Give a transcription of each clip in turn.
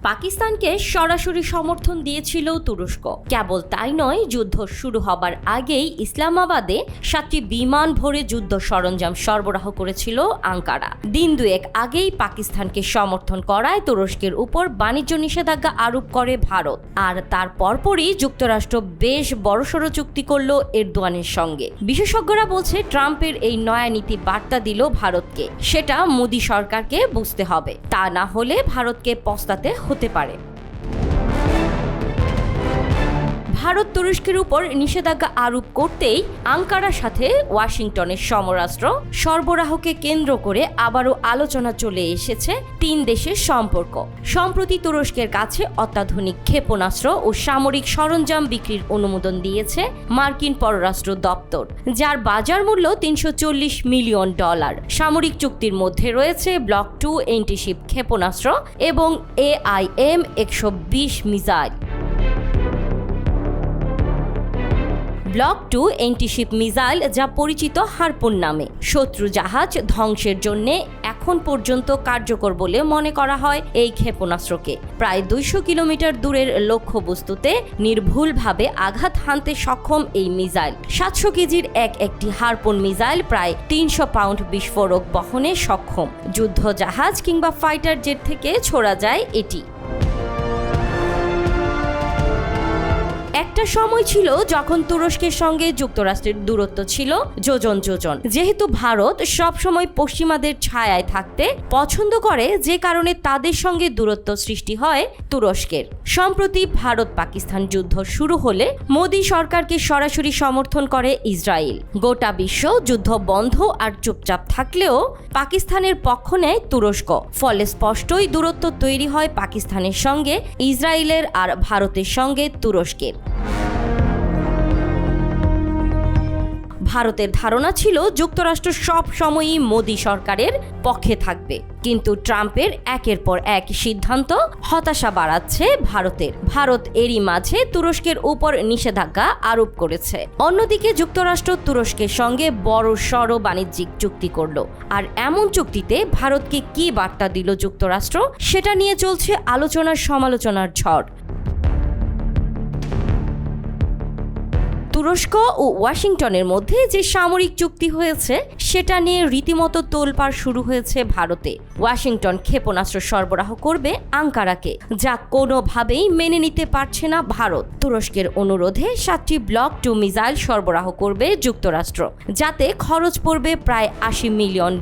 পাকিস্তানকে সরাসরি সমর্থন দিয়েছিল তুরস্ক। কেবল তাই নয়, যুদ্ধ শুরু হবার আগেই ইসলামাবাদে 7টি বিমান ভরে যুদ্ধ সরঞ্জাম সরবরাহ করেছিল আঙ্কারা। দিন দুয়েক আগেই পাকিস্তানকে সমর্থন করায় তুরস্কের উপর বাণিজ্য নিষেধাজ্ঞা আরোপ করে ভারত। আর তার পরপরই যুক্তরাষ্ট্র বেশ বড়সড় চুক্তি করল এরদোয়ানের সঙ্গে। বিশেষজ্ঞরা বলছে, ট্রাম্পের এই নয়া নীতি বার্তা দিল ভারতকে। সেটা মোদি সরকারকে বুঝতে হবে, তা না হলে ভারতকে পস্তাতে হতে পারে। ভারত তুরস্কের উপর নিষেধাজ্ঞা আরোপ করতেই আঙ্কারার সাথে ওয়াশিংটনের সমরাস্ত্র সরবরাহকে কেন্দ্র করে আবারও আলোচনা চলে এসেছে তিন দেশের সম্পর্ক। সম্প্রতি তুরস্কের কাছে অত্যাধুনিক ক্ষেপণাস্ত্র ও সামরিক সরঞ্জাম বিক্রির অনুমোদন দিয়েছে মার্কিন পররাষ্ট্র দপ্তর, যার বাজার মূল্য $340 মিলিয়ন। সামরিক চুক্তির মধ্যে রয়েছে ব্লক 2 এন্টিশিপ ক্ষেপণাস্ত্র এবং AIM-120 missile. Block 2 anti-ship missile, যা পরিচিত হারপুন নামে, শত্রু জাহাজ ধ্বংসের জন্য এখন পর্যন্ত কার্যকর বলে মনে করা হয়। এই ক্ষেপণাস্ত্রকে প্রায় 200 কিলোমিটার দূরের লক্ষ্যবস্তুতে নির্ভুলভাবে আঘাত হানতে সক্ষম এই মিসাইল। 700 কেজির একটি হারপুন মিসাইল প্রায় 300 পাউন্ড বিস্ফোরক বহনে সক্ষম। যুদ্ধ জাহাজ কিংবা ফাইটার জেট থেকে ছোড়া যায় এটি। একটা সময় ছিল যখন তুরস্কের সঙ্গে যুক্তরাষ্ট্রের দূরত্ব ছিল যোজন যোজন। যেহেতু ভারত সবসময় পশ্চিমাদের ছায়ায় থাকতে পছন্দ করে, যে কারণে তাদের সঙ্গে দূরত্ব সৃষ্টি হয় তুরস্কের। সম্প্রতি ভারত পাকিস্তান যুদ্ধ শুরু হলে মোদি সরকারকে সরাসরি সমর্থন করে ইসরায়েল। গোটা বিশ্ব যুদ্ধ বন্ধ আর চুপচাপ থাকলেও পাকিস্তানের পক্ষ নেয় তুরস্ক। ফলে স্পষ্টই দূরত্ব তৈরি হয় পাকিস্তানের সঙ্গে ইসরায়েলের আর ভারতের সঙ্গে তুরস্কের। ভারতের ধারণা ছিল যুক্তরাষ্ট্র সব সময়ই মোদি সরকারের পক্ষে থাকবে, কিন্তু ট্রাম্পের একের পর এক সিদ্ধান্ত হতাশা বাড়াচ্ছে ভারতের। ভারত এরই মাঝে তুরস্কের উপর নিষেধাজ্ঞা আরোপ করেছে। অন্যদিকে যুক্তরাষ্ট্র তুরস্কের সঙ্গে বড়সড় বাণিজ্যিক চুক্তি করল। আর এমন চুক্তিতে ভারতকে কি বার্তা দিল যুক্তরাষ্ট্র, সেটা নিয়ে চলছে আলোচনার সমালোচনার ঝড়। তুরস্ক ও ওয়াশিংটনের মধ্যে যে সামরিক চুক্তি হয়েছে, সেটা নিয়ে রীতিমতো তোলপাড় শুরু হয়েছে ভারতে। ওয়াশিংটন ক্ষেপণাস্ত্র সরবরাহ করবে আঙ্কারাকে, যা কোনোভাবেই মেনে নিতে পারছে না ভারত। তুরস্কের অনুরোধে 7টি ব্লক 2 মিসাইল সরবরাহ করবে যুক্তরাষ্ট্র, যাতে খরচ পড়বে প্রায় $80 মিলিয়ন।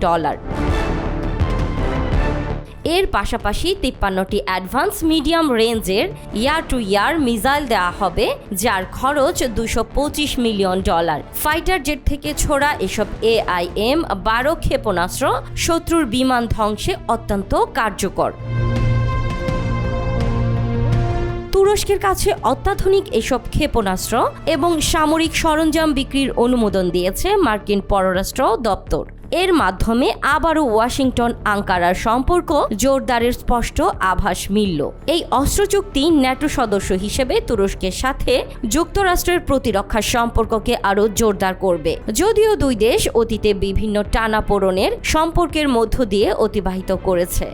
এর পাশাপাশি 53টি অ্যাডভান্স মিডিয়াম রেঞ্জের ইয়ার টু ইয়ার মিসাইল দেওয়া হবে, যার খরচ $225 মিলিয়ন। ফাইটার জেট থেকে ছোড়া এসব AIM-12 ক্ষেপণাস্ত্র শত্রুর বিমান ধ্বংসে অত্যন্ত কার্যকর। তুরস্কের কাছে অত্যাধুনিক এসব ক্ষেপণাস্ত্র এবং সামরিক সরঞ্জাম বিক্রির অনুমোদন দিয়েছে মার্কিন পররাষ্ট্র দপ্তর। এর মাধ্যমে আবারও ওয়াশিংটন আঙ্কারার সম্পর্ক জোরদারের স্পষ্ট আভাস মিলল। এই অস্ত্র চুক্তি ন্যাটো সদস্য হিসেবে তুরস্কের সাথে যুক্তরাষ্ট্রের প্রতিরক্ষার সম্পর্ককে আরও জোরদার করবে। যদিও দুই দেশ অতীতে বিভিন্ন টানাপোড়েনের সম্পর্কের মধ্য দিয়ে অতিবাহিত করেছে।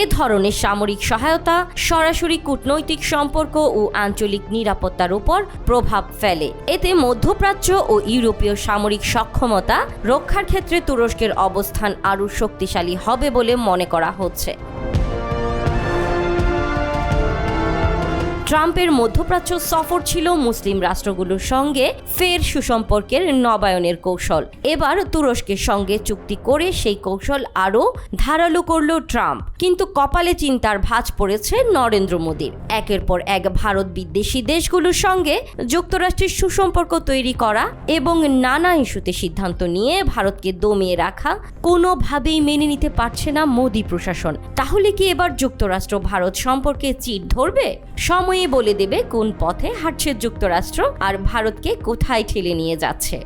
এ ধরনের সামরিক সহায়তা সরাসরি কূটনৈতিক সম্পর্ক ও আঞ্চলিক নিরাপত্তার উপর প্রভাব ফেলে। এতে মধ্যপ্রাচ্য ও ইউরোপীয় সামরিক সক্ষমতা রক্ষার ক্ষেত্রে তুরস্কের অবস্থান আরও শক্তিশালী হবে বলে মনে করা হচ্ছে। ট্রাম্পের মধ্যপ্রাচ্য সফর ছিল মুসলিম রাষ্ট্রগুলোর সঙ্গে ফের সুসম্পর্কের নবায়নের কৌশল। এবার তুরস্কের সঙ্গে চুক্তি করে সেই কৌশল আরও ধারালো করল ট্রাম্প। কিন্তু কপালে চিন্তার ভাঁজ পড়েছে নরেন্দ্র মোদীর। একের পর এক ভারত বিদ্বেষী দেশগুলোর সঙ্গে যুক্তরাষ্ট্রের সুসম্পর্ক তৈরি করা এবং নানা ইস্যুতে সিদ্ধান্ত নিয়ে ভারতকে দমিয়ে রাখা কোনোভাবেই মেনে নিতে পারছে না মোদী প্রশাসন। তাহলে কি এবার যুক্তরাষ্ট্র ভারত সম্পর্কে চিট ধরবে? সময়ে বলে দেবে কোন পথে হাঁটছে যুক্তরাষ্ট্র আর ভারতকে কোথায় ঠেলে নিয়ে যাচ্ছে।